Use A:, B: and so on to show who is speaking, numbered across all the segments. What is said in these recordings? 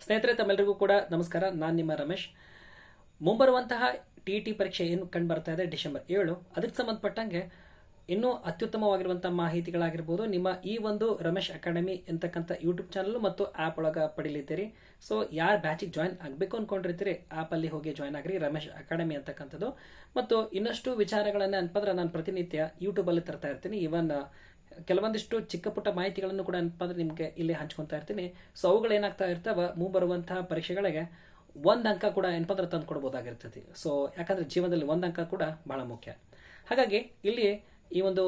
A: ಸ್ನೇಹಿತರೆ, ತಮ್ಮೆಲ್ಲರಿಗೂ ಕೂಡ ನಮಸ್ಕಾರ. ನಾನು ನಿಮ್ಮ ರಮೇಶ್. ಮುಂಬರುವಂತಹ ಟಿ ಪರೀಕ್ಷೆ ಏನು ಕಂಡು ಬರ್ತಾ ಇದೆ ಡಿಸೆಂಬರ್ 7, ಅದಕ್ಕೆ ಸಂಬಂಧಪಟ್ಟಂಗೆ ಇನ್ನೂ ಅತ್ಯುತ್ತಮವಾಗಿರುವಂತಹ ಮಾಹಿತಿಗಳಾಗಿರ್ಬೋದು ನಿಮ್ಮ ಈ ಒಂದು ರಮೇಶ್ ಅಕಾಡೆಮಿ ಎಂತಕ್ಕಂಥ ಯೂಟ್ಯೂಬ್ ಚಾನಲ್ ಮತ್ತು ಆ್ಯಪ್ ಒಳಗೆ ಪಡಿಲಿದ್ದೀರಿ. ಸೊ ಯಾರು ಬ್ಯಾಚಿಗೆ ಜಾಯ್ನ್ ಆಗಬೇಕು ಅಂದ್ಕೊಂಡಿರ್ತೀರಿ ಆ್ಯಪಲ್ಲಿ ಹೋಗಿ ಜಾಯ್ನ್ ಆಗ್ರಿ, ರಮೇಶ್ ಅಕಾಡೆಮಿ ಅಂತಕ್ಕಂಥದ್ದು. ಮತ್ತು ಇನ್ನಷ್ಟು ವಿಚಾರಗಳನ್ನು ಅನ್ಪಂದ್ರೆ ನಾನು ಪ್ರತಿನಿತ್ಯ ಯೂಟ್ಯೂಬಲ್ಲಿ ತರ್ತಾ ಇರ್ತೀನಿ. ಇವನ್ ಕೆಲವೊಂದಿಷ್ಟು ಚಿಕ್ಕ ಪುಟ್ಟ ಮಾಹಿತಿಗಳನ್ನು ಕೂಡ ಅಂದ್ರೆ ನಿಮಗೆ ಇಲ್ಲಿ ಹಂಚ್ಕೊತಾ ಇರ್ತೀನಿ. ಸೊ ಅವುಗಳು ಏನಾಗ್ತಾ ಇರ್ತಾವ, ಮುಂಬರುವಂತಹ ಪರೀಕ್ಷೆಗಳಿಗೆ ಒಂದು ಅಂಕ ಕೂಡ ಏನಪ್ಪಂದ್ರೆ ತಂದು ಕೊಡ್ಬೋದಾಗಿರ್ತದೆ. ಸೊ ಯಾಕಂದ್ರೆ ಜೀವನದಲ್ಲಿ ಒಂದು ಅಂಕ ಕೂಡ ಬಹಳ ಮುಖ್ಯ. ಹಾಗಾಗಿ ಇಲ್ಲಿ ಈ ಒಂದು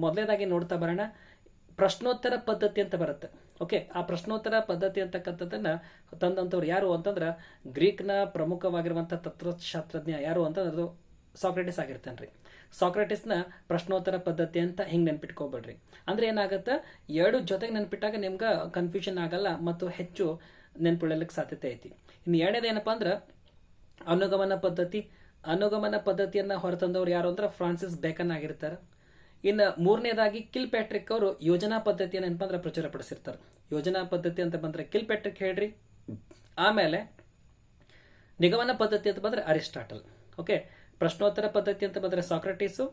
A: ಮೊದಲನೇದಾಗಿ ನೋಡ್ತಾ ಬರೋಣ. ಪ್ರಶ್ನೋತ್ತರ ಪದ್ಧತಿ ಅಂತ ಬರುತ್ತೆ. ಓಕೆ, ಆ ಪ್ರಶ್ನೋತ್ತರ ಪದ್ಧತಿ ಅಂತಕ್ಕಂಥದ್ದನ್ನ ತಂದಂಥವ್ರು ಯಾರು ಅಂತಂದ್ರೆ ಗ್ರೀಕ್ನ ಪ್ರಮುಖವಾಗಿರುವಂಥ ತತ್ವಶಾಸ್ತ್ರಜ್ಞ ಯಾರು ಅಂತಂದ್ರೆ ಅದು ಸಾಕ್ರೆಟಿಸ್ ಆಗಿರ್ತಾನ್ರಿ. ಸಾಕ್ರೆಟಿಸ್ನ ಪ್ರಶ್ನೋತ್ತರ ಪದ್ಧತಿ ಅಂತ ಹಿಂಗೆ ನೆನ್ಪಿಟ್ಕೋಬೇಡ್ರಿ. ಅಂದ್ರೆ ಏನಾಗುತ್ತೆ, ಎರಡು ಜೊತೆಗೆ ನೆನ್ಪಿಟ್ಟಾಗ ನಿಮ್ಗೆ ಕನ್ಫ್ಯೂಷನ್ ಆಗಲ್ಲ ಮತ್ತು ಹೆಚ್ಚು ನೆನ್ಪಿಡಲಿಕ್ಕೆ ಸಾಧ್ಯತೆ ಐತಿ. ಇನ್ನು ಎರಡನೇದು ಏನಪ್ಪಾ ಅಂದ್ರೆ ಅನುಗಮನ ಪದ್ಧತಿ. ಅನುಗಮನ ಪದ್ಧತಿಯನ್ನ ಹೊರತಂದವರು ಯಾರು ಅಂದ್ರೆ ಫ್ರಾನ್ಸಿಸ್ ಬೇಕನ್ ಆಗಿರ್ತಾರೆ. ಇನ್ನು ಮೂರನೇದಾಗಿ ಕಿಲ್ ಪ್ಯಾಟ್ರಿಕ್ ಅವರು ಯೋಜನಾ ಪದ್ಧತಿಯನ್ನು ಏನಪ್ಪ ಅಂದ್ರೆ ಪ್ರಚುರಪಡಿಸಿರ್ತಾರೆ. ಯೋಜನಾ ಪದ್ಧತಿ ಅಂತ ಬಂದ್ರೆ ಕಿಲ್ ಪ್ಯಾಟ್ರಿಕ್ ಹೇಳ್ರಿ. ಆಮೇಲೆ ನಿಗಮನ ಪದ್ಧತಿ ಅಂತ ಬಂದ್ರೆ ಅರಿಸ್ಟಾಟಲ್. ಓಕೆ, ಪ್ರಶ್ನೋತ್ತರ ಪದ್ಧತಿ ಅಂತ ಬಂದ್ರೆ ಸಾಕ್ರೆಟಿಸು,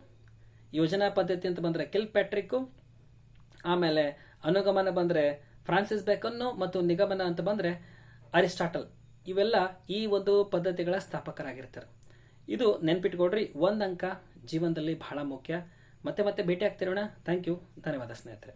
A: ಯೋಜನಾ ಪದ್ಧತಿ ಅಂತ ಬಂದ್ರೆ ಕಿಲ್ ಪ್ಯಾಟ್ರಿಕ್, ಆಮೇಲೆ ಅನುಗಮನ ಬಂದ್ರೆ ಫ್ರಾನ್ಸಿಸ್ ಬೇಕನ್ನು ಮತ್ತು ನಿಗಮನ ಅಂತ ಬಂದ್ರೆ ಅರಿಸ್ಟಾಟಲ್. ಇವೆಲ್ಲ ಈ ಒಂದು ಪದ್ಧತಿಗಳ ಸ್ಥಾಪಕರಾಗಿರ್ತಾರೆ. ಇದು ನೆನ್ಪಿಟ್ಕೊಡ್ರಿ, ಒಂದು ಅಂಕ ಜೀವನದಲ್ಲಿ ಬಹಳ ಮುಖ್ಯ. ಮತ್ತೆ ಭೇಟಿ ಆಗ್ತಿರೋಣ. ಥ್ಯಾಂಕ್ ಯು, ಧನ್ಯವಾದ ಸ್ನೇಹಿತರೆ.